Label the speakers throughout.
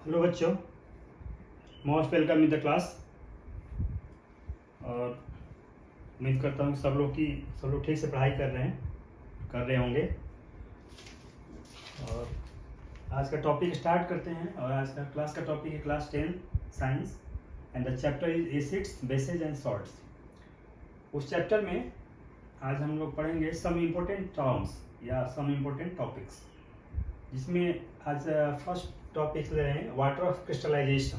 Speaker 1: Hello बच्चों, most welcome in the class. और उम्मीद करता हूँ सब लोग ठीक से पढ़ाई कर रहे होंगे। और आज का टॉपिक स्टार्ट करते हैं। और आज का क्लास का टॉपिक है class 10 science and the chapter is acids, bases and salts. उस चैप्टर में आज हम लोग पढ़ेंगे सम इम्पोर्टेंट टर्म्स या सम इम्पोर्टेंट टॉपिक्स, जिसमें आज फर्स्ट टॉपिक ले रहे हैं water of crystallisation.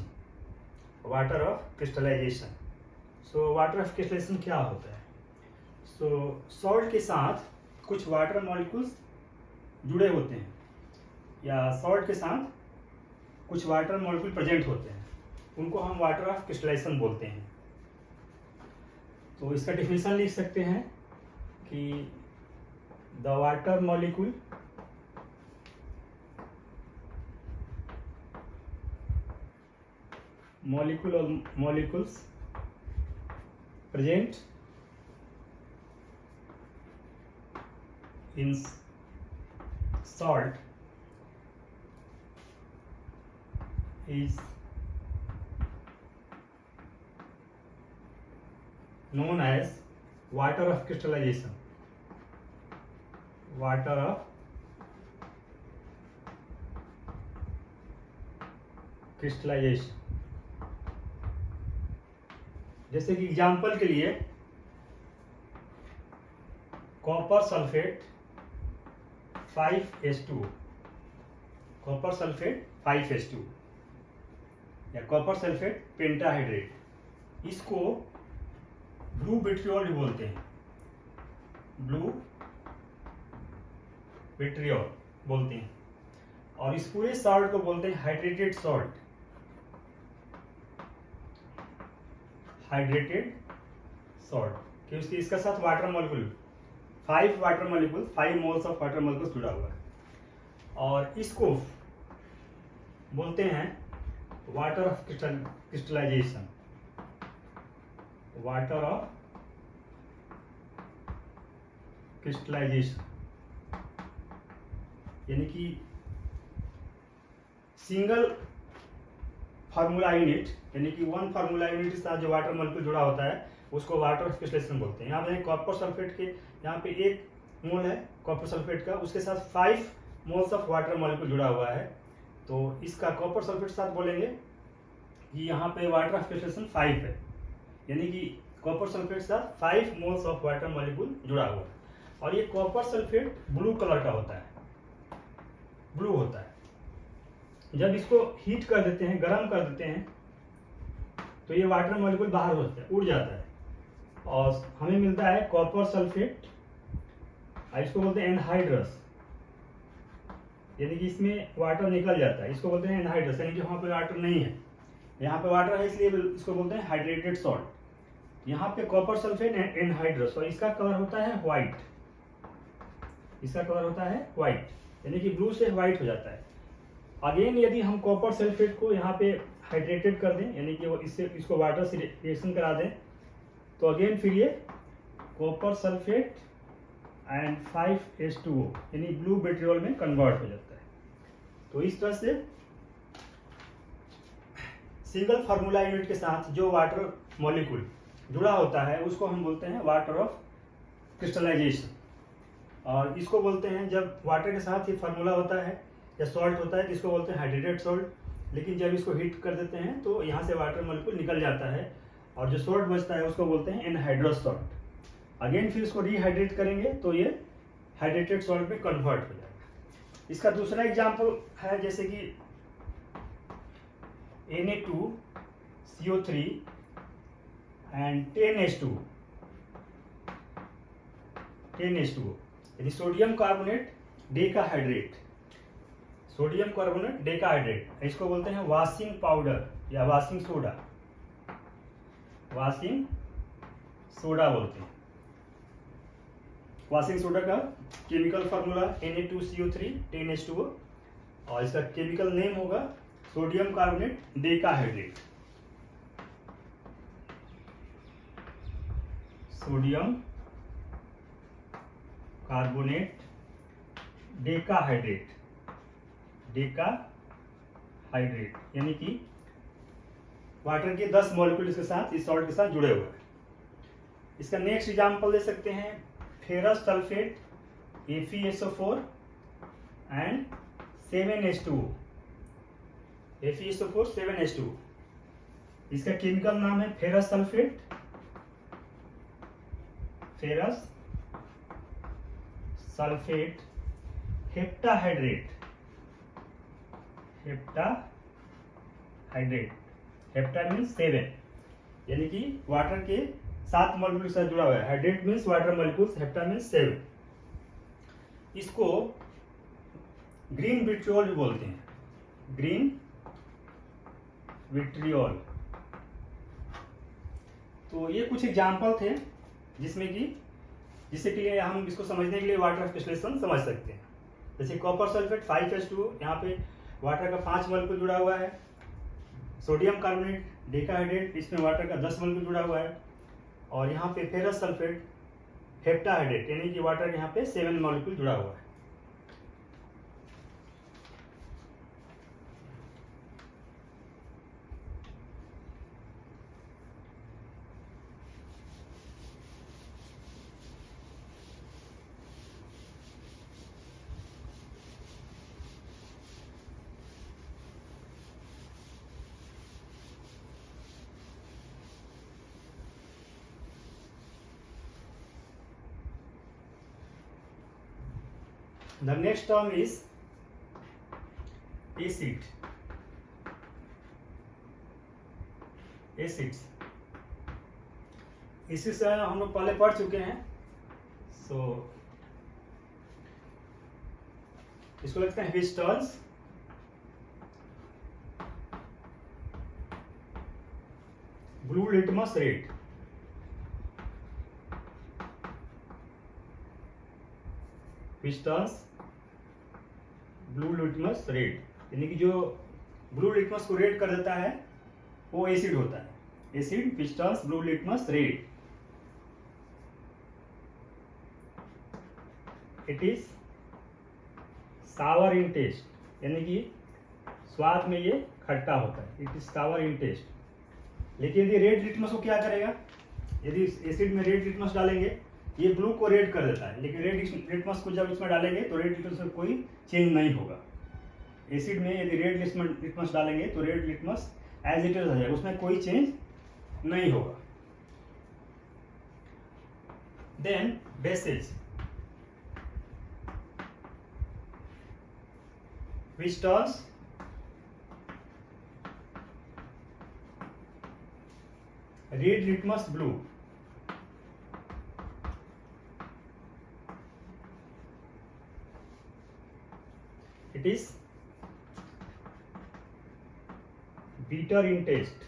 Speaker 1: Water of crystallisation. So water of crystallisation क्या होता है? सो सॉल्ट के साथ कुछ वाटर मॉलिक्यूल्स जुड़े होते हैं या सॉल्ट के साथ कुछ वाटर मॉलिक्यूल प्रेजेंट होते हैं, उनको हम वाटर ऑफ क्रिस्टलाइजेशन बोलते हैं। तो इसका डिफिनेशन लिख सकते हैं कि the water molecules present in salt is known as water of crystallization. Water of crystallization. जैसे कि एग्जाम्पल के लिए copper sulphate 5H2, copper sulphate 5H2 या कॉपर सल्फेट पेंटाहाइड्रेट, इसको ब्लू विट्रियोल भी बोलते हैं। ब्लू विट्रियोल बोलते हैं। और इस पूरे सॉल्ट को बोलते हैं हाइड्रेटेड सॉल्ट। हाइड्रेटेड सॉल्ट क्योंकि इसका साथ water molecule 5 moles of water molecule जुड़ा हुआ है। और इसको बोलते हैं water of crystallisation. Water of crystallisation यानी कि सिंगल फार्मूला यूनिट, यानी कि वन फार्मूला यूनिट के साथ जो वाटर मॉलिक्यूल जुड़ा होता है उसको वाटर ऑफ क्रिस्टलाइजेशन बोलते हैं। यहाँ पे कॉपर सल्फेट के यहाँ पे 1 मोल है कॉपर सल्फेट का, उसके साथ 5 मोल्स ऑफ वाटर मॉलिक्यूल जुड़ा हुआ है। तो इसका कॉपर सल्फेट के साथ बोलेंगे कि यहाँ पे वाटर ऑफ क्रिस्टलाइजेशन 5 है, यानी कि कॉपर सल्फेट के साथ 5 मोल्स ऑफ वाटर मॉलिक्यूल जुड़ा हुआ है। और ये कॉपर सल्फेट ब्लू कलर का होता है, ब्लू होता है। जब इसको हीट कर देते हैं, गर्म कर देते हैं, तो ये वाटर मॉलिक्यूल बाहर होता है, उड़ जाता है और हमें मिलता है कॉपर सल्फेट। इसको बोलते हैं एनहाइड्रस, यानी कि इसमें वाटर निकल जाता है, इसको बोलते हैं एनहाइड्रस, यानी कि वहाँ पे वाटर नहीं है, यहाँ पे वाटर है इसलिए इसको बोलते हैं हाइड्रेटेड सॉल्ट। यहाँ पे कॉपर सल्फेट एनहाइड्रस और इसका कलर होता है व्हाइट। इसका कलर होता है व्हाइट, यानी कि ब्लू से व्हाइट हो जाता है। अगेन यदि हम कॉपर सल्फेट को यहाँ पे हाइड्रेटेड कर दें, यानी कि वो इसको वाटर से रिएक्शन करा दें, तो अगेन फिर ये कॉपर सल्फेट एंड 5H2O यानी ब्लू विट्रियोल में कन्वर्ट हो जाता है। तो इस तरह से सिंगल फार्मूला यूनिट के साथ जो वाटर मॉलिक्यूल जुड़ा होता है उसको हम बोलते हैं वाटर ऑफ क्रिस्टलाइजेशन। और इसको बोलते हैं, जब वाटर के साथ ये फार्मूला होता है या सॉल्ट होता है तो इसको बोलते हैं हाइड्रेटेड सॉल्ट। लेकिन जब इसको हीट कर देते हैं तो यहाँ से वाटर मॉलिक्यूल निकल जाता है और जो सॉल्ट बचता है उसको बोलते हैं एनहाइड्रस सॉल्ट। अगेन फिर इसको रिहाइड्रेट करेंगे तो ये हाइड्रेटेड सॉल्ट में कन्वर्ट हो जाएगा। इसका दूसरा एग्जाम्पल है जैसे कि Na2CO3 एंड 10H2O यानी sodium carbonate decahydrate. Sodium carbonate decahydrate, इसको बोलते हैं वॉशिंग पाउडर या वॉशिंग सोडा। वॉशिंग सोडा बोलते हैं। वॉशिंग सोडा का केमिकल फार्मूला Na2CO3 10H2O और इसका केमिकल नेम होगा sodium carbonate decahydrate. Sodium carbonate decahydrate. Hydrate, यानी कि वाटर के 10 मॉलिक्यूल इसके साथ, इस सॉल्ट के साथ जुड़े हुए हैं। इसका नेक्स्ट एग्जाम्पल दे सकते हैं ferrous sulphate FeSO4 and 7H2O। FeSO4 7H2O, इसका केमिकल नाम है ferrous sulphate, ferrous sulphate heptahydrate, heptahydrate, hepta means 7, यानी कि वाटर के 7 मॉलिक्यूल के साथ जुड़ा हुआ है। Hydrate means water molecules, hepta means 7। इसको ग्रीन विट्रियोल भी बोलते हैं, ग्रीन विट्रियोल। तो ये कुछ एग्जाम्पल थे जिससे के लिए हम इसको समझने के लिए वाटर क्रिस्टलेशन समझ सकते हैं। जैसे कॉपर सल्फेट 5H2O, यहाँ पे वाटर का 5 मॉलिक्यूल जुड़ा हुआ है। सोडियम कार्बोनेट डेकाहाइड्रेट, इसमें वाटर का 10 मॉलिक्यूल जुड़ा हुआ है। और यहाँ पे फेरस सल्फेट हेप्टाहाइड्रेट, यानी कि वाटर के यहाँ पे 7 मॉलिक्यूल जुड़ा हुआ है। The next term is acid. Acids. इसी से हम लोग पहले पढ़ चुके हैं। इसको लिखते हैं विस्टर्स, ब्लू लिटमस रेड। विस्टर्स ब्लू लिटमस रेड, यानी कि जो ब्लू लिटमस को रेड कर देता है वो एसिड होता है। एसिड विस्टर्स blue litmus red. It is sour in taste, यानी कि स्वाद में ये खट्टा होता है। It is sour in taste. लेकिन यदि रेड लिटमस को क्या करेगा, यदि एसिड में रेड लिटमस डालेंगे, ये ब्लू को रेड कर देता है, लेकिन रेड लिटमस को जब इसमें डालेंगे तो रेड लिटमस में कोई चेंज नहीं होगा। एसिड में यदि रेड लिटमस डालेंगे तो red litmus as it is हो जाएगा, उसमें कोई चेंज नहीं होगा। Then bases, which turns red litmus blue. It is bitter in taste,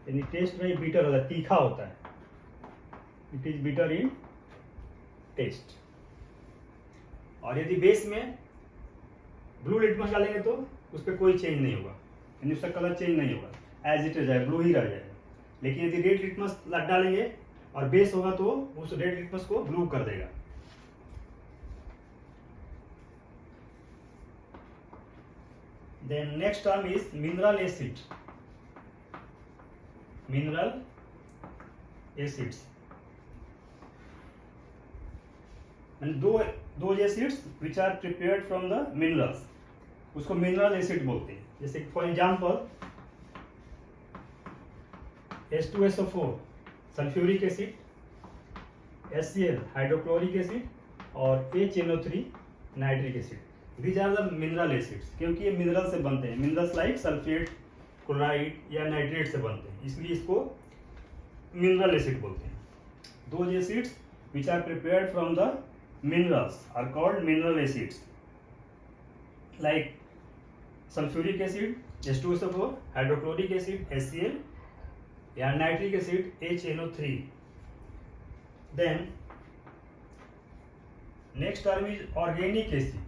Speaker 1: यानी टेस्ट में bitter होता है, तीखा होता है। It is bitter in taste। और यदि बेस में ब्लू लिटमस डालेंगे तो उस पर कोई चेंज नहीं होगा, यानी उसका कलर चेंज नहीं होगा, एज इट इज है, ब्लू ही रह जाएगा। लेकिन यदि रेड लिटमस डालेंगे और बेस होगा तो उस रेड लिटमस को ब्लू कर देगा। Then next term is mineral acid. Mineral acids, दो acids which are prepared from the minerals, उसको मिनरल एसिड बोलते हैं। जैसे for example H2SO4 sulphuric acid, HCl hydrochloric acid और HNO3 nitric acid. These are the mineral acids, क्योंकि ये mineral से बनते हैं। मिनरल्स लाइक सल्फेट, क्लोराइड या नाइट्रेट से बनते हैं, इसलिए इसको मिनरल एसिड बोलते हैं। दो acids which are prepared from the minerals are called mineral acids, like sulfuric acid H2SO4, hydrochloric acid HCl या nitric acid HNO3। then next term is organic acid।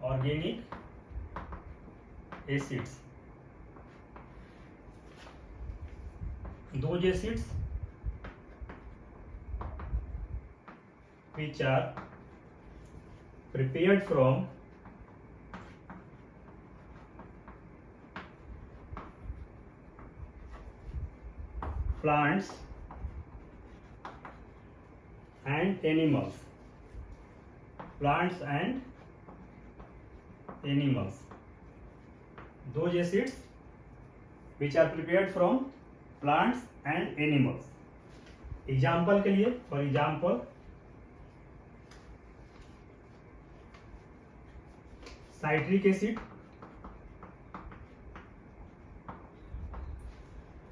Speaker 1: organic acids, those acids which are prepared from plants and animals, plants and animals, those acids which are prepared from plants and animals. Example के लिए, for example, citric acid,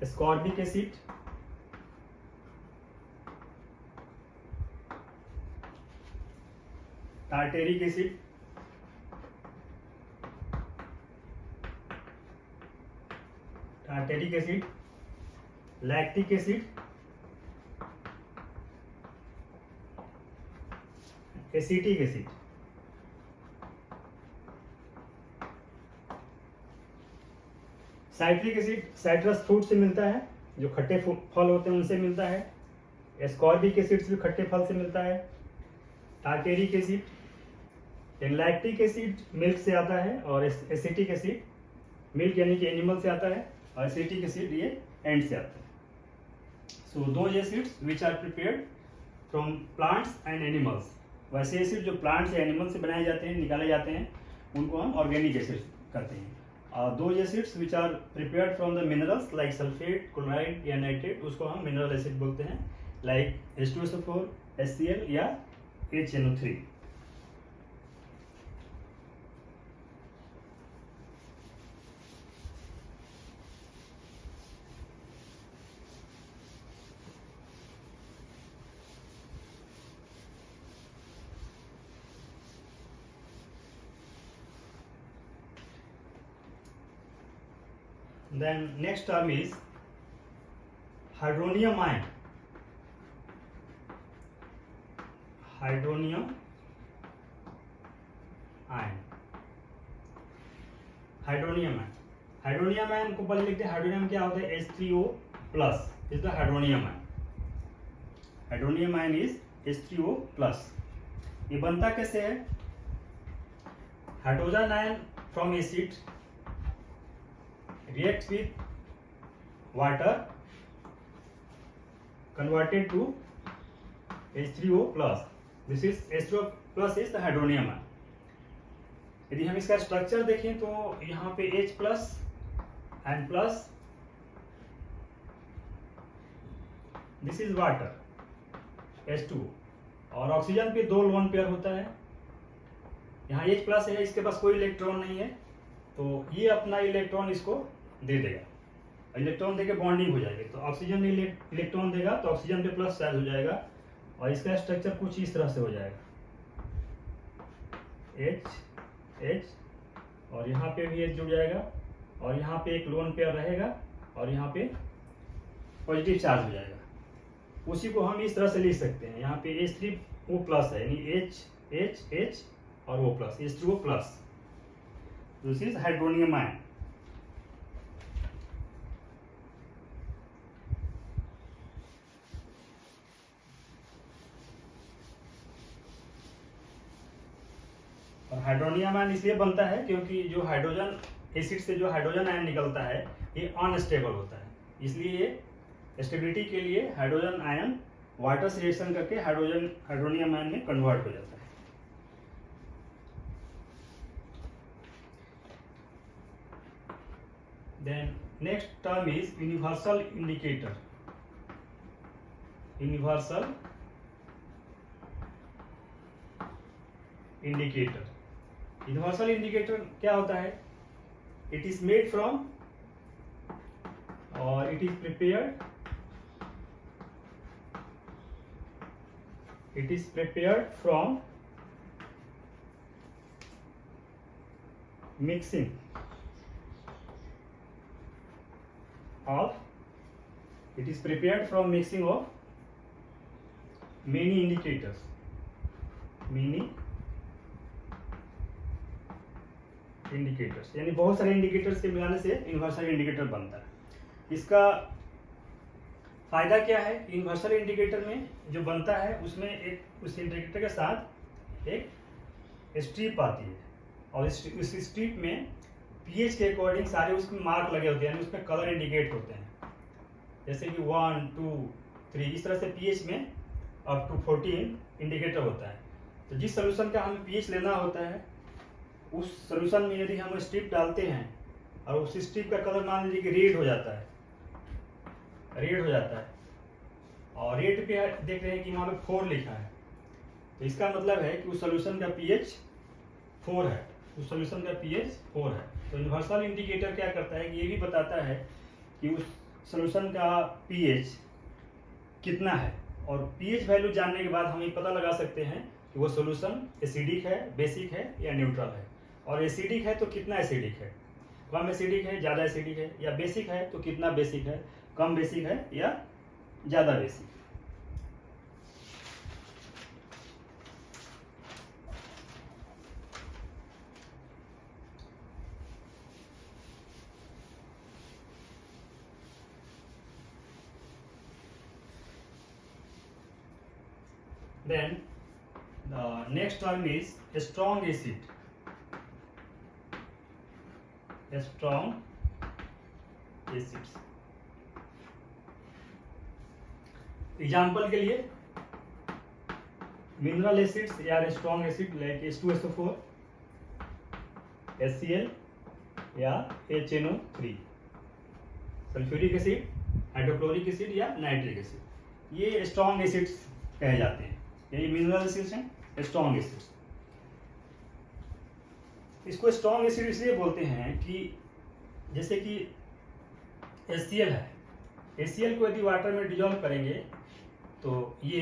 Speaker 1: ascorbic acid, tartaric acid, tartaric acid, lactic acid, acetic acid. Citric acid citrus fruit से मिलता है, जो खट्टे फल होते हैं उनसे मिलता है। एस्कॉर्बिक एसिड भी खट्टे फल से मिलता है। Tartaric acid, lactic acid milk से आता है, और एसिटिक एसिड मिल्क यानी कि एनिमल से आता है, और एसिटिक एसिड ये एंड से आता है। So those acids which are prepared from plants and animals, वैसे एसिड जो प्लांट्स या एनिमल से बनाए जाते हैं, निकाले जाते हैं, उनको हम ऑर्गेनिक एसिड करते हैं। Those acids which are prepared from the minerals like sulphate, chloride या नाइट्रेट, उसको हम मिनरल एसिड बोलते हैं, लाइक H2SO4, HCl या HNO3। Then next term is hydronium ion. Hydronium ion. Hydronium ion, hydronium ion को पहले लिखते हैं। हाइड्रोनियम क्या होता है? H3O plus is the hydronium ion. Hydronium ion is H3O plus. ये बनता कैसे है? Hydrogen ion from acid reacts with water converted to H3O plus. This is H3O plus is the hydronium ion. यदि हम इसका स्ट्रक्चर देखें तो यहाँ पे H plus and plus, this is water H2, और ऑक्सीजन पे 2 लोन पेयर होता है। यहाँ H प्लस है, इसके पास कोई इलेक्ट्रॉन नहीं है, तो ये अपना इलेक्ट्रॉन इसको दे देगा, इलेक्ट्रॉन देके बॉन्डिंग हो जाएगी। तो ऑक्सीजन ने इलेक्ट्रॉन देगा तो ऑक्सीजन पे प्लस चार्ज हो जाएगा, और इसका स्ट्रक्चर कुछ इस तरह से हो जाएगा, H, और यहाँ पे भी H जुड़ जाएगा, और यहाँ पे एक लोन पेयर रहेगा, और यहाँ पे पॉजिटिव चार्ज हो जाएगा। उसी को हम इस तरह से लिख सकते हैं, यहाँ पे H3O प्लस है, यानी H और O plus, H2O plus. This is hydronium ion. और हाइड्रोनियम आयन इसलिए बनता है क्योंकि जो हाइड्रोजन एसिड से जो हाइड्रोजन आयन निकलता है ये अनस्टेबल होता है, इसलिए स्टेबिलिटी के लिए हाइड्रोजन आयन वाटर से रिएक्शन करके हाइड्रोनियम आयन में कन्वर्ट हो जाता है। Then next term is universal indicator. Universal indicator. Universal indicator क्या होता है? It is made from or it is prepared. It is prepared from mixing of, it is prepared from mixing of many indicators, यानी बहुत सारे indicators के मिलाने से universal indicator बनता है। इसका फायदा क्या है? यूनिवर्सल इंडिकेटर में जो बनता है उसमें एक उस इंडिकेटर के साथ एक स्ट्रिप आती है, और उस स्ट्रिप में पीएच के अकॉर्डिंग सारे उसमें मार्क लगे होते हैं, यानी उसमें कलर इंडिकेट होते हैं। जैसे कि 1, 2, 3 इस तरह से पीएच में अप टू 14 इंडिकेटर होता है। तो जिस सोल्यूशन का हमें पीएच लेना होता है उस सोल्यूशन में यदि हम स्ट्रिप डालते हैं और उस स्ट्रिप का कलर मान लीजिए कि रेड हो जाता है, रेड हो जाता है और रेड पे देख रहे हैं कि वहाँ पे 4 लिखा है, तो इसका मतलब है कि उस सोल्यूशन का पीएच 4 है, उस सोल्यूशन का पीएच 4 है। तो यूनिवर्सल इंडिकेटर क्या करता है कि ये भी बताता है कि उस सोल्यूशन का पीएच कितना है, और पीएच वैल्यू जानने के बाद हम ये पता लगा सकते हैं कि वो सोल्यूशन एसिडिक है, बेसिक है या न्यूट्रल है। और एसिडिक है तो कितना एसिडिक है, कम एसिडिक है, ज़्यादा एसिडिक है, या बेसिक है तो कितना बेसिक है, कम बेसिक है या ज़्यादा basic. Then the next term is strong acid. Strong acids. Example के लिए मिनरल एसिड्स या strong acid like H2SO4, HCl या HNO3, sulphuric acid, hydrochloric acid या नाइट्रिक एसिड, ये स्ट्रॉन्ग एसिड्स कहे जाते हैं। ये मिनरल एसिड्स हैं, स्ट्रॉन्ग एसिड्स। इसको स्ट्रॉन्ग एसिड इसलिए बोलते हैं कि जैसे कि HCl है, HCl को यदि वाटर में डिजोल्व करेंगे तो ये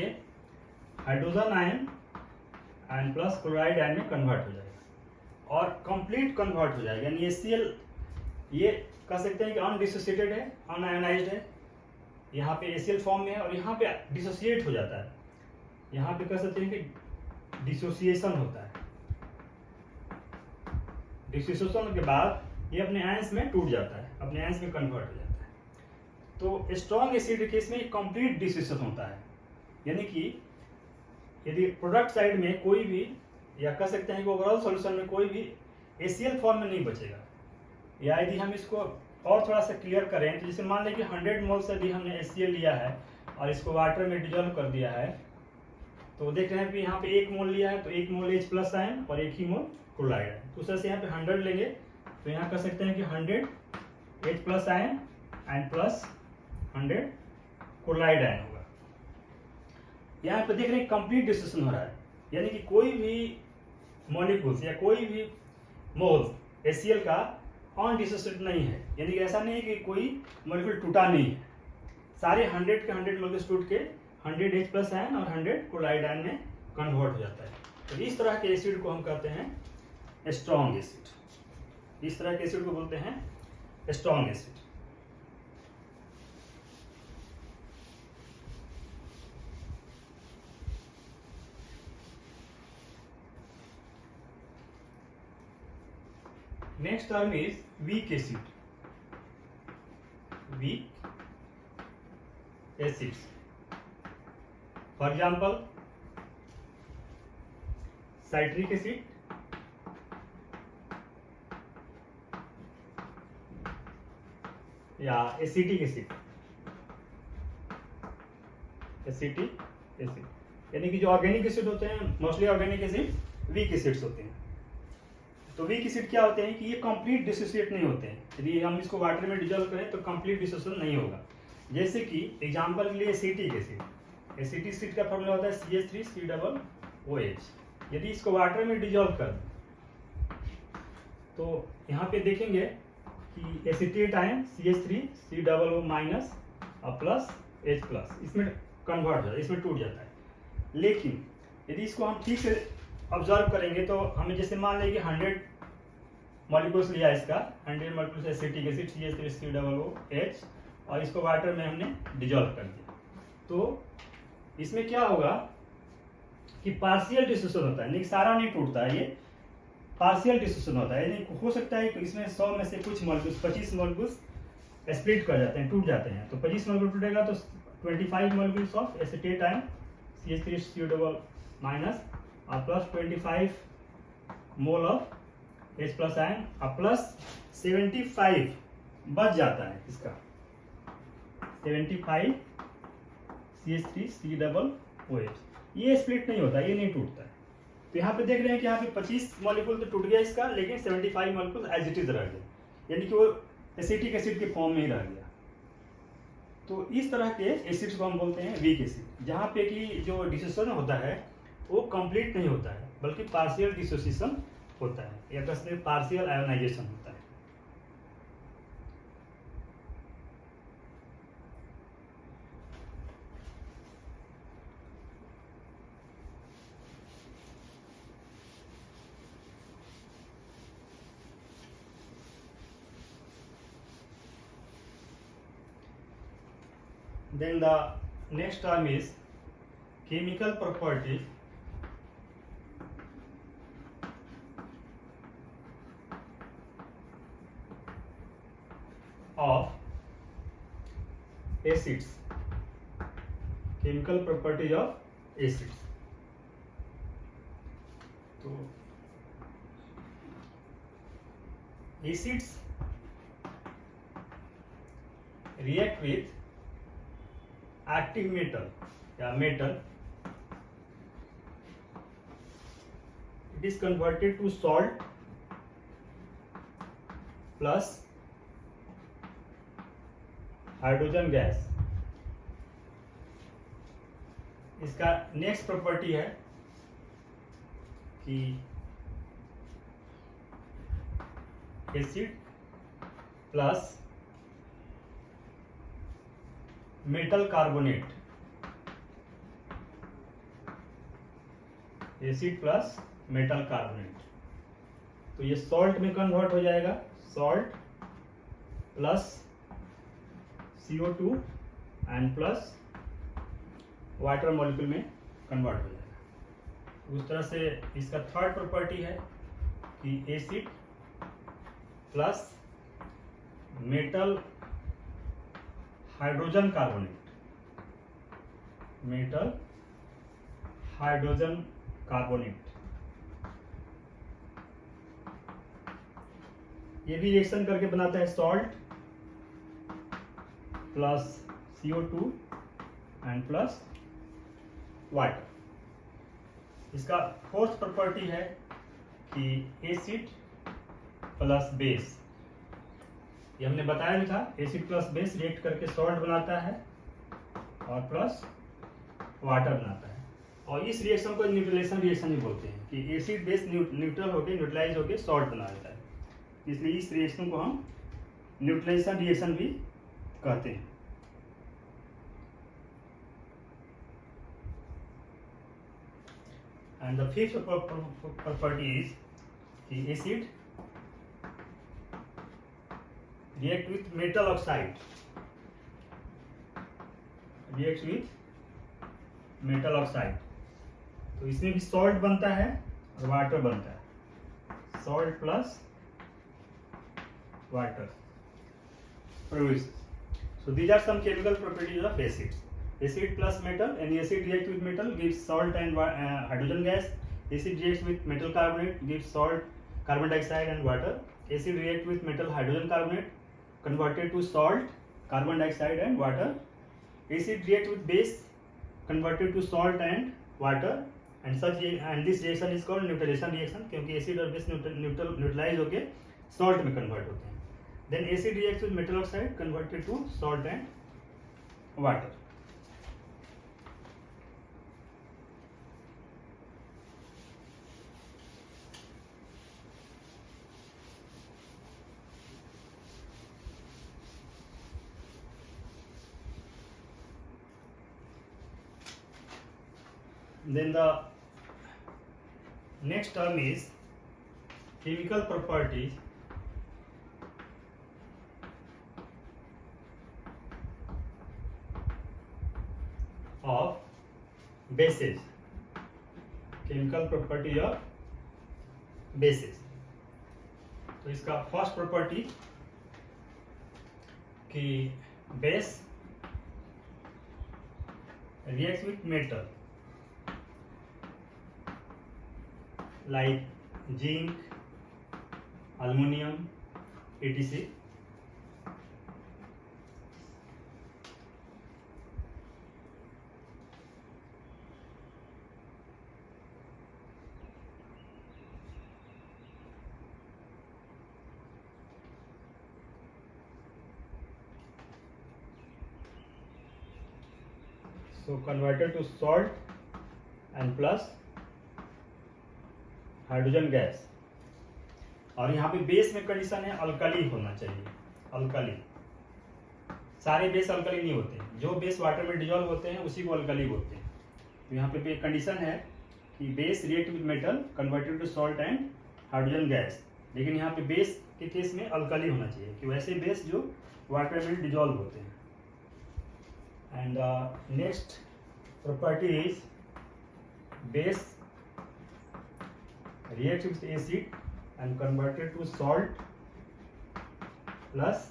Speaker 1: hydrogen ion plus chloride ion में कन्वर्ट हो जाएगा और कंप्लीट कन्वर्ट हो जाएगा। यानी HCl ये कह सकते हैं कि अनडिसोसिएटेड है, अनआयोनाइज्ड है, यहाँ पे HCl फॉर्म में है और यहाँ पे डिसोसिएट हो जाता है, यहाँ पे कह सकते हैं कि डिसोसिएशन होता है। डिसोसिएशन के बाद ये अपने आयंस में टूट जाता है, अपने आयंस में कन्वर्ट हो जाता है। तो स्ट्रॉन्ग एसिड केस में कंप्लीट डिसोसिएशन होता है, यानी कि यदि प्रोडक्ट साइड में कोई भी, या कह सकते हैं कि ओवरऑल सॉल्यूशन में कोई भी HCl फॉर्म में नहीं बचेगा। या यदि हम इसको और थोड़ा सा क्लियर करें तो जैसे मान लें कि 100 मोल से यदि हमने HCl लिया है और इसको वाटर में डिजोल्व कर दिया है, तो देख रहे हैं कि यहाँ पे 1 मोल लिया है तो 1 मोल H प्लस आयन और 1 ही मोल क्लोराइड है। तो उस तरह से यहाँ पे 100 लेंगे तो यहाँ कह सकते हैं कि 100 H plus ion and plus 100 chloride ion होगा। यहाँ पे देख रहे हैं कंप्लीट डिसोसिएशन हो रहा है, यानी कि कोई भी मॉलिक्यूल्स या कोई भी मोल्स HCl का अनडिसोसिएटेड नहीं है, यानी कि ऐसा नहीं है कि कोई मॉलिक्यूल टूटा नहीं है, सारे 100 के 100 मॉलिक्यूल्स टूट के 100 H प्लस आयन और 100 क्लोराइड आयन में कन्वर्ट हो जाता है। तो इस तरह के एसिड को हम कहते हैं स्ट्रॉन्ग एसिड, इस तरह के एसिड को बोलते हैं strong acid. Next term is weak acid. Weak acids. For example, citric acid, या एसिटिक एसिड, एसिटिक एसिड, यानी कि जो ऑर्गेनिक एसिड होते हैं, mostly organic acid weak acids होते हैं। तो वीक एसिड क्या होते हैं कि ये कंप्लीट डिसोसिएट नहीं होते हैं, यदि हम इसको वाटर में डिजोल्व करें तो कंप्लीट डिसोसिएशन नहीं होगा। जैसे कि एग्जांपल के लिए एसिटिक एसिड, एसिटिक एसिड का फॉर्मूला होता है CH3COOH। यदि इसको वाटर में डिजोल्व कर दें तो यहाँ पे देखेंगे कि एसिटेट आयन CH3COO माइनस और प्लस H प्लस इसमें कन्वर्ट हो जाता है, इसमें टूट जाता है। लेकिन यदि इसको हम ठीक से ऑब्जर्व करेंगे तो हमें जैसे मान लें कि 100 मॉलिक्यूल्स लिया इसका, 100 मॉलिक्यूल्स एसिटिक एसिड CH3COOH और इसको वाटर में हमने डिजोल्व कर दिया, तो इसमें क्या होगा कि पार्शियल डिसोसिएशन होता है, नहीं सारा नहीं टूटता है, ये पार्शियल डिसोसिएशन होता है। यानी हो सकता है कि इसमें 100 में से कुछ मॉलिक्यूल्स 25 मॉलिक्यूल्स स्प्लिट कर जाते हैं, टूट जाते हैं। तो 25 मॉलिक्यूल टूटेगा तो 25 molecules of acetate ion CH3COO minus और plus 25 mole of H plus ion और प्लस 75 बच जाता है, इसका 75 CH3C OH। ये स्प्लिट नहीं होता, ये नहीं टूटता है। तो यहाँ पे देख रहे हैं कि यहाँ पे 25 मॉलिक्यूल तो टूट गया इसका, लेकिन 75 मॉलिक्यूल एज इट इज रह गया, यानी कि वो एसिटिक एसिड के फॉर्म में ही रह गया। तो इस तरह के एसिड्स को हम बोलते हैं वीक एसिड, जहाँ पे कि जो डिसोसिएशन होता है वो कंप्लीट नहीं होता है, बल्कि पार्शियल डिसोसिएशन होता है, या कसम पार्शियल आयोनाइजेशन होता है। Then the next term is chemical properties of acids. Chemical properties of acids. तो acids react with active metal या metal, it is converted to salt plus hydrogen gas. इसका next property है कि acid plus metal carbonate, acid plus metal carbonate, तो ये salt में convert हो जाएगा, salt plus CO2 and plus water molecule में कन्वर्ट हो जाएगा। उस तरह से इसका थर्ड प्रॉपर्टी है कि acid plus metal hydrogen carbonate, metal hydrogen carbonate, ये भी रिएक्शन करके बनाता है salt plus CO2 and plus water. इसका फोर्थ प्रॉपर्टी है कि एसिड प्लस बेस, ये हमने बताया भी था, एसिड प्लस बेस रिएक्ट करके सॉल्ट बनाता है और प्लस वाटर बनाता है, और इस रिएक्शन को न्यूट्रलाइजेशन रिएक्शन भी बोलते हैं कि एसिड बेस न्यूट्रल होकर न्यूट्रलाइज होकर सॉल्ट बना देता है, इसलिए इस रिएक्शन को हम न्यूट्रलाइजेशन रिएक्शन भी कहते हैं। And the fifth property is कि acid react with metal oxide, reacts with metal oxide, तो इसमें भी सॉल्ट बनता है और वाटर बनता है, salt plus water produces. So these are some chemical properties of acids. Acid plus metal, and acid reacts with metal gives salt and hydrogen gas. Acid reacts with metal carbonate gives salt, carbon dioxide and water. Acid reacts with metal hydrogen carbonate converted to salt, carbon dioxide and water. Acid reacts with base converted to salt and water, and this reaction is called neutralization reaction, क्योंकि acid और base neutralise होके salt में convert होते हैं। Then acid reacts with metal oxide converted to salt and water. Then the next term is chemical properties of bases, chemical property of bases। तो इसका first property कि base reacts with metal like zinc, aluminum, etc. so converted to salt and plus hydrogen gas. और यहाँ पे base में condition है alkali होना चाहिए, अल्कली। सारे बेस अल्कली नहीं होते, जो बेस वाटर में डिजॉल्व होते हैं उसी को अल्कली बोलते हैं। तो यहाँ पे कंडीशन है कि base react with metal converted to salt and hydrogen gas, लेकिन यहाँ पे बेस के केस में अल्कली होना चाहिए कि वैसे बेस जो वाटर में डिजॉल्व होते हैं। And next property is base reacts with acid and converted to salt plus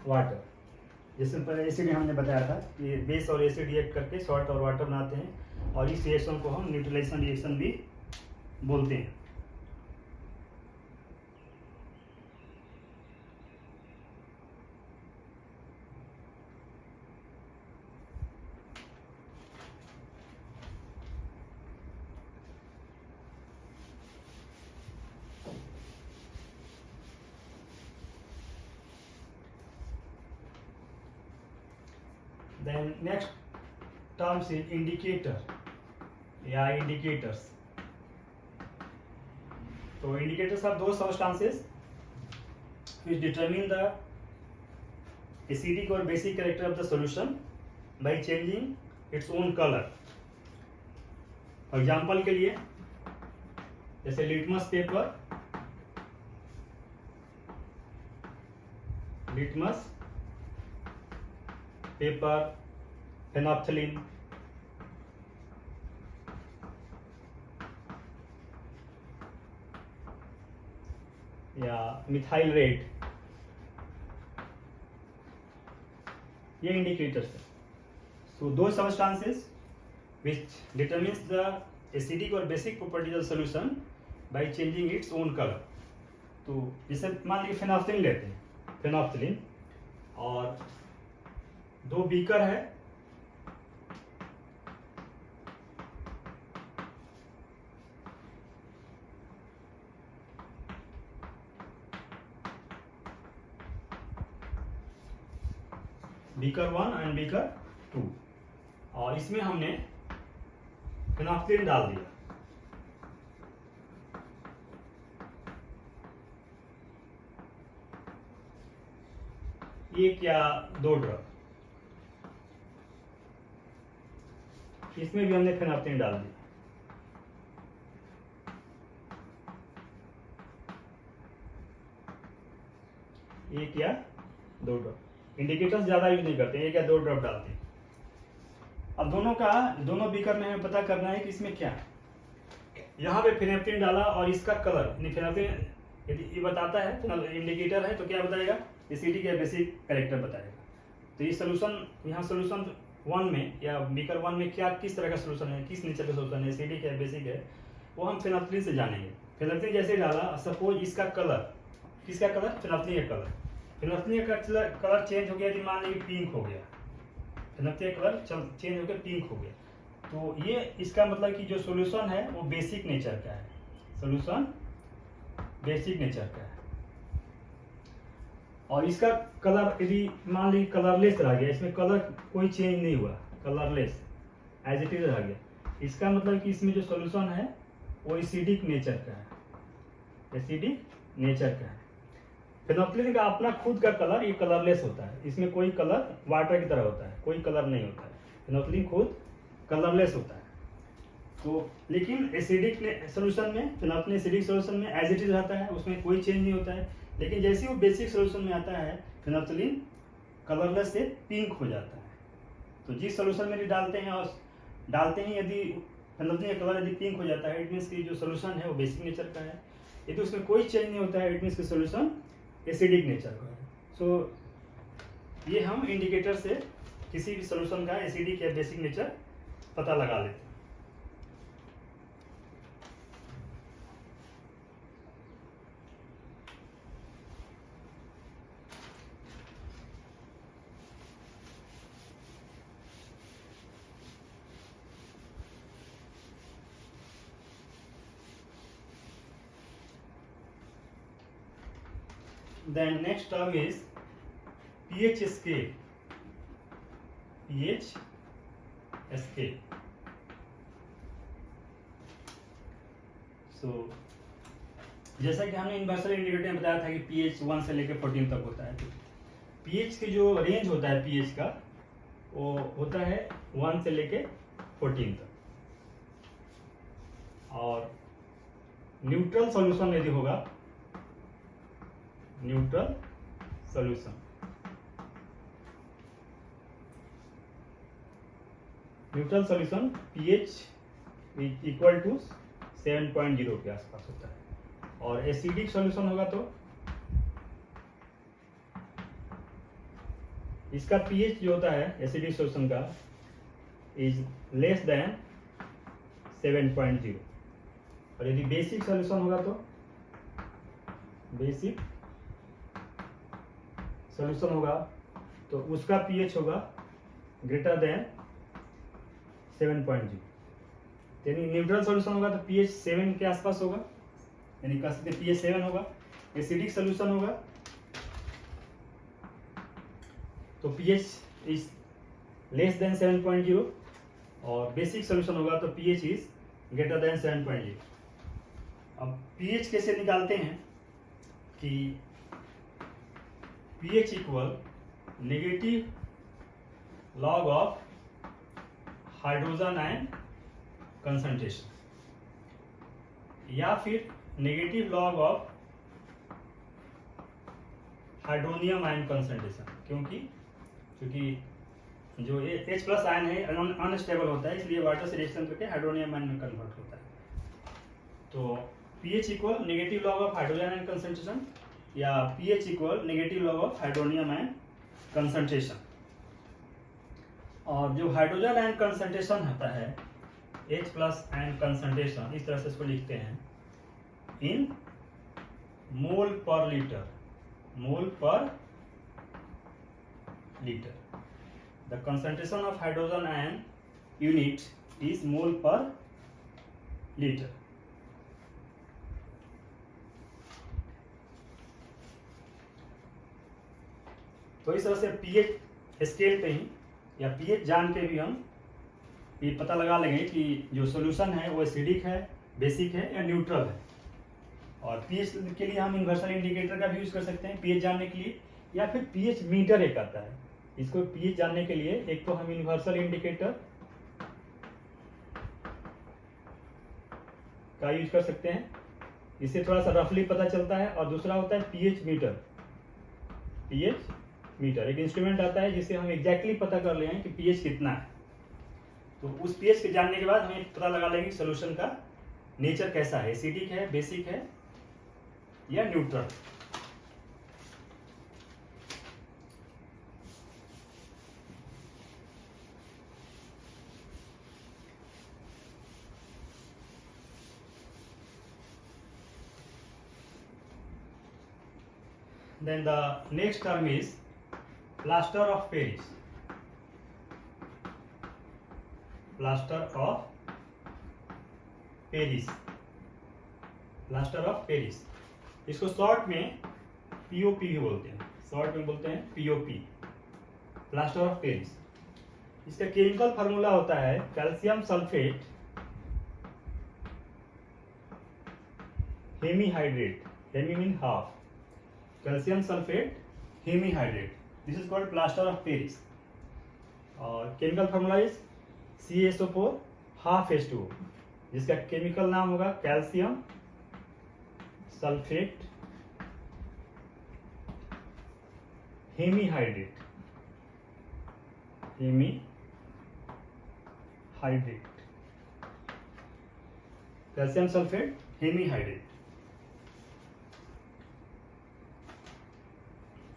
Speaker 1: water। जैसे पहले एसिड हमने बताया था कि बेस और एसिड रिएक्ट करके सॉल्ट और वाटर बनाते हैं, और इस रिएक्शन को हम न्यूट्रलाइजेशन रिएक्शन भी बोलते हैं। Then next terms is indicator या indicators। तो indicators are those substances which determine the acidic or basic character of the solution by changing its own color। Example के लिए जैसे लिटमस पेपर, फेनोप्थलीन, या मिथाइल रेड, ये इंडिकेटर्स है। सो दो substances which determines the acidic or basic properties of solution by changing its own color। तो जैसे मान लीजिए फेनोप्थलीन लेते हैं, फेनोप्थलीन, और दो बीकर है, बीकर 1 एंड बीकर 2, और इसमें हमने फेनोप्थलीन डाल दिया। एक या दो ड्रॉप, इसमें भी हमने फेनोप्थलीन डाल दिया। एक या दो ड्रॉप, इंडिकेटर्स ज्यादा यूज नहीं करते, एक या दो ड्रॉप डालते हैं। अब दोनों बीकर में हमें पता करना है कि इसमें क्या है। यहाँ पे फेनोप्थलीन डाला और इसका कलर, फेनोप्थलीन यदि ये बताता है इंडिकेटर है तो क्या बताएगा, एसिडिक या बेसिक कैरेक्टर बताएगा। तो ये सोल्यूशन, यहाँ सोल्यूशन 1 में या बीकर 1 में क्या किस तरह का सोल्यूशन है, किस नेचर का सोल्यूशन है, एसिडिक है बेसिक है, वो हम फेनोप्थलीन से जानेंगे। फेनोप्थलीन जैसे डाला, सपोज इसका कलर, किसका कलर, फेनोप्थलीन का कलर, फेनोप्थलीन का कलर चेंज हो गया, यदि मान लीजिए पिंक हो गया, फेनोप्थलीन का कलर चेंज होकर पिंक हो गया, तो ये इसका मतलब कि जो सोल्यूशन है वो बेसिक नेचर का है, सोल्यूशन बेसिक नेचर का है। और इसका कलर यदि मान लीजिए कलरलेस रह गया, इसमें कलर कोई चेंज नहीं हुआ, कलरलेस एज इट इज रह गया, इसका मतलब कि इसमें जो सोल्यूशन है वो एसिडिक नेचर का है, एसिडिक नेचर का है। फेनोप्थलीन का अपना खुद का कलर ये कलरलेस होता है, इसमें कोई कलर वाटर की तरह होता है, कोई कलर नहीं होता है, फेनोप्थलीन खुद कलरलेस होता है। तो लेकिन एसिडिक सोल्यूशन में, फेनोप्थलीन एसिडिक सोल्यूशन में एज इट इज रहता है, उसमें कोई चेंज नहीं होता है। लेकिन जैसे वो बेसिक सोल्यूशन में आता है, फेनोप्थलीन कलरलेस से पिंक हो जाता है। तो जिस सोल्यूशन में डालते हैं यदि फेनोप्थलीन का कलर यदि पिंक हो जाता है, इट मीन्स की जो सोल्यूशन है वो बेसिक नेचर का है। यदि उसमें कोई चेंज नहीं होता है, इट मीन्स की सोल्यूशन एसिडिक नेचर का है। सो ये हम इंडिकेटर से किसी भी सोल्यूशन का एसिडिक या बेसिक नेचर पता लगा लेते हैं। Then next term is pH scale pH scale. सो जैसा कि हमने इन्वर्सल इंडिकेटर में बताया था कि pH 1 से लेकर 14 तक होता है, तो pH के जो रेंज होता है pH का वो होता है 1 से लेके 14 तक। और न्यूट्रल सॉल्यूशन यदि होगा, neutral solution, neutral solution pH equal to 7.0 के आसपास होता है। और एसिडिक सॉल्यूशन होगा तो इसका pH जो होता है एसिडिक सॉल्यूशन का इज लेस देन 7.0। और यदि बेसिक सॉल्यूशन होगा तो बेसिक सॉल्यूशन होगा तो उसका pH होगा ग्रेटर देन 7.0। यानी न्यूट्रल सॉल्यूशन होगा तो pH 7 के आसपास होगा, यानी कह सकते pH 7 होगा। एसिडिक सॉल्यूशन होगा तो pH इज लेस देन 7.0 और बेसिक सॉल्यूशन होगा तो pH इज ग्रेटर देन 7.0। अब pH कैसे निकालते हैं कि pH equal negative log of hydrogen ion concentration या फिर negative log of hydronium ion concentration, क्योंकि जो H प्लस आयन है अनस्टेबल होता है, इसलिए वाटर से रिएक्शन करके हाइड्रोनियम आयन में कन्वर्ट होता है। तो pH equal negative log of hydrogen ion concentration या pH equal negative log of hydronium ion concentration. और जो हाइड्रोजन आयन कंसंट्रेशन होता है H प्लस आयन कंसंट्रेशन, इस तरह से इसको लिखते हैं इन मोल पर लीटर, मोल पर litre. The concentration of hydrogen ion unit is mole पर लीटर। तो इस तरह से pH स्केल पे ही या pH जान के भी हम ये पता लगा लेंगे कि जो सॉल्यूशन है वो एसिडिक है, बेसिक है या न्यूट्रल है। और pH के लिए हम इन्वर्सल इंडिकेटर का भी यूज कर सकते हैं pH जानने के लिए, या फिर pH मीटर एक आता है। इसको pH जानने के लिए एक तो हम इन्वर्सल इंडिकेटर का यूज कर सकते हैं, इससे थोड़ा सा रफली पता चलता है। और दूसरा होता है pH मीटर। pH मीटर एक इंस्ट्रूमेंट आता है जिससे हम एग्जैक्टली पता कर ले कि pH कितना है। तो उस pH के जानने के बाद हमें पता लगा लेंगे सोल्यूशन का नेचर कैसा है, एसिडिक है, बेसिक है या neutral. Then the next term is plaster of Paris. Plaster of Paris. Plaster of Paris. इसको शॉर्ट में POP भी बोलते हैं, शॉर्ट में बोलते हैं POP, प्लास्टर ऑफ पेरिस। इसका केमिकल फार्मूला होता है calcium sulphate hemihydrate, hemi mean half, calcium sulphate hemihydrate, this is called plaster of Paris. और chemical formula is CaSO4 half H2O, जिसका केमिकल नाम होगा calcium sulphate hemihydrate, hemihydrate, calcium sulphate hemihydrate.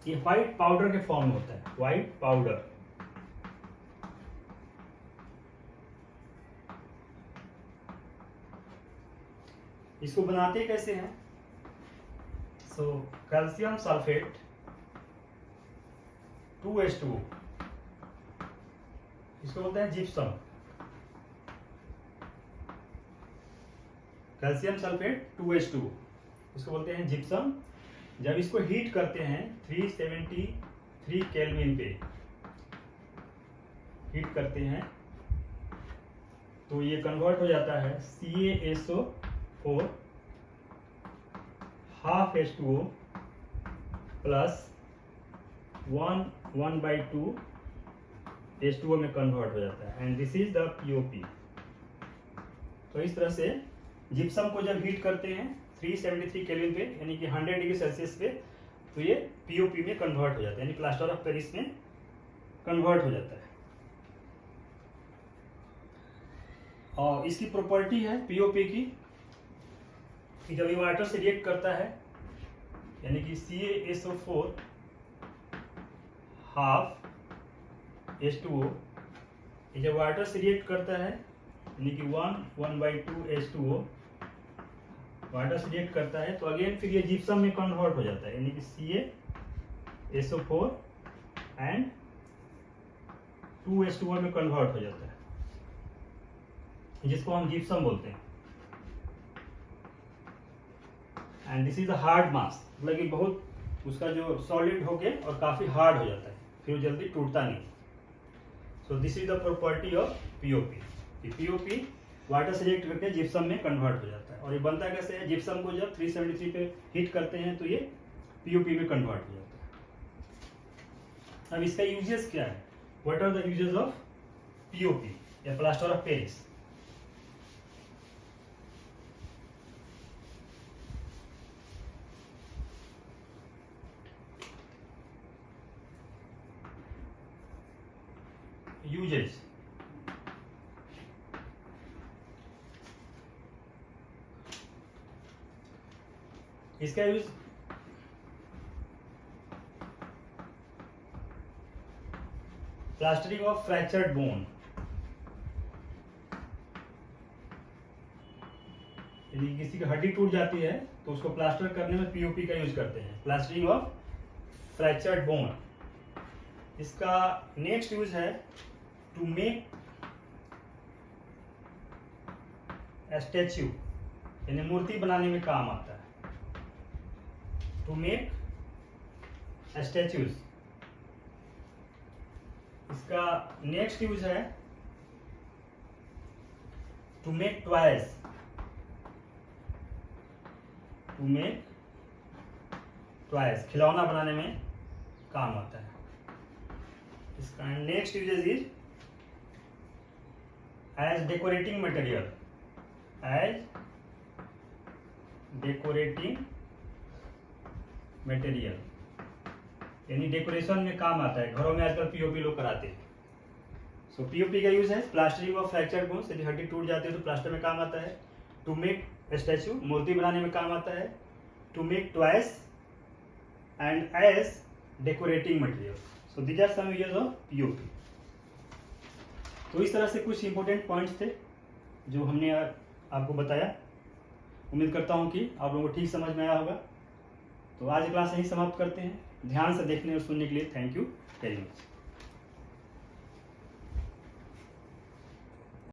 Speaker 1: ये white powder के form में होता है, white powder. इसको बनाते कैसे हैं? सो कैल्शियम सल्फेट 2H2O, इसको बोलते हैं जिप्सम। कैल्शियम सल्फेट 2H2O, इसको बोलते हैं जिप्सम। जब इसको हीट करते हैं 373 केल्विन पे, हीट करते हैं तो ये कन्वर्ट हो जाता है CaSO4 half H2O plus 1/2 H2O में कन्वर्ट हो जाता है and this is the POP। तो इस तरह से जिप्सम को जब हीट करते हैं 373 केल्विन पे यानी कि 100 डिग्री सेल्सियस पे तो ये POP में कन्वर्ट हो जाता है, यानी प्लास्टर ऑफ पेरिस में कन्वर्ट हो जाता है। और इसकी प्रॉपर्टी है POP की कि जब ये वाटर से रिएक्ट करता है यानी कि CaSO4 हाफ H2O, ये जब वाटर से रिएक्ट करता है यानी कि 1/2 H2O वाटर से रिएक्ट करता है तो अगेन फिर ये जिप्सम में कन्वर्ट हो जाता है यानी कि CaSO4 एंड 2 H2O में कन्वर्ट हो जाता है जिसको हम जिप्सम बोलते हैं। And this is a hard mass, मतलब कि बहुत उसका जो सॉलिड होके और काफी हार्ड हो जाता है, फिर जल्दी टूटता नहीं। So this is the property of POP। POP water से रिएक्ट करके जिप्सम में कन्वर्ट हो जाता है। और ये बनता कैसे है, जिप्सम को जब 373 पे हीट करते हैं तो ये POP में कन्वर्ट हो जाता है। अब इसका यूजेस क्या है, what are the uses of POP या प्लास्टर ऑफ पेरिस। यूजेस इसका use plastering of fractured bone, यदि किसी की हड्डी टूट जाती है तो उसको प्लास्टर करने में POP का यूज करते हैं, प्लास्टरिंग ऑफ फ्रैक्चर्ड बोन। इसका नेक्स्ट यूज है टू मेक स्टैच्यू, यानी मूर्ति बनाने में काम आता है। To make statues. इसका नेक्स्ट यूज है to make toys, to make toys, खिलौना बनाने में काम आता है। इसका next uses is as decorating material, as decorating material, यानी डेकोरेशन में काम आता है। घरों में आजकल POP लोग कराते हैं। सो POP का यूज है प्लास्टरिंग ऑफ फ्रैक्चर्ड बोन्स, यदि हड्डी टूट जाती है तो प्लास्टर में काम आता है। टू मेक स्टैच्यू, मूर्ति बनाने में काम आता है। To make toys and as decorating material. So these are some uses of POP। तो इस तरह से कुछ इंपॉर्टेंट पॉइंट्स थे जो हमने आपको बताया। उम्मीद करता हूँ कि आप लोगों को ठीक समझ में आया होगा। तो आज क्लास यहीं समाप्त करते हैं। ध्यान से देखने और सुनने के लिए थैंक यू वेरी मच।